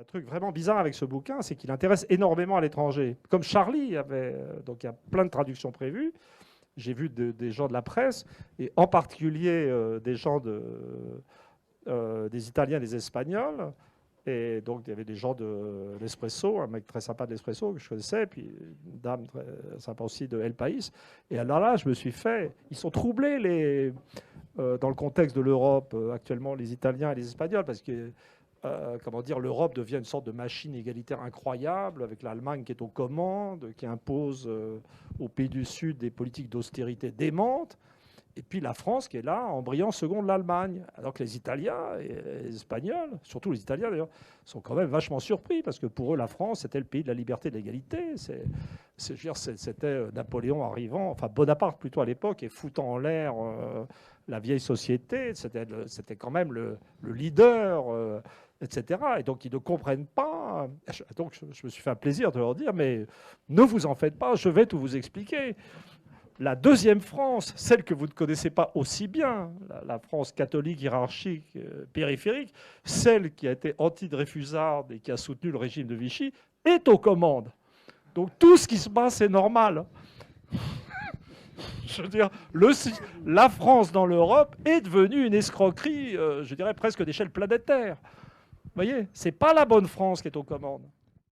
un truc vraiment bizarre avec ce bouquin, c'est qu'il intéresse énormément à l'étranger. Comme Charlie avait, donc il y a plein de traductions prévues. J'ai vu des gens de la presse, et en particulier des gens des Italiens et des Espagnols. Et donc, il y avait des gens de l'Espresso, un mec très sympa de l'Espresso que je connaissais, puis une dame très sympa aussi de El País. Et alors là, je me suis fait. Ils sont troublés, dans le contexte de l'Europe, actuellement, les Italiens et les Espagnols, parce que, comment dire, l'Europe devient une sorte de machine égalitaire incroyable, avec l'Allemagne qui est aux commandes, qui impose aux pays du Sud des politiques d'austérité démentes. Et puis la France qui est là en brillant second de l'Allemagne. Alors que les Italiens et les Espagnols, surtout les Italiens d'ailleurs, sont quand même vachement surpris parce que pour eux, la France, c'était le pays de la liberté et de l'égalité. C'était Napoléon arrivant, enfin Bonaparte plutôt à l'époque, et foutant en l'air la vieille société. C'était quand même le leader, etc. Et donc ils ne comprennent pas. Donc je me suis fait un plaisir de leur dire, mais ne vous en faites pas, je vais tout vous expliquer. La deuxième France, celle que vous ne connaissez pas aussi bien, la France catholique, hiérarchique, périphérique, celle qui a été anti-dreyfusarde et qui a soutenu le régime de Vichy, est aux commandes. Donc tout ce qui se passe est normal. Je veux dire, la France dans l'Europe est devenue une escroquerie, je dirais presque d'échelle planétaire. Vous voyez, c'est pas la bonne France qui est aux commandes.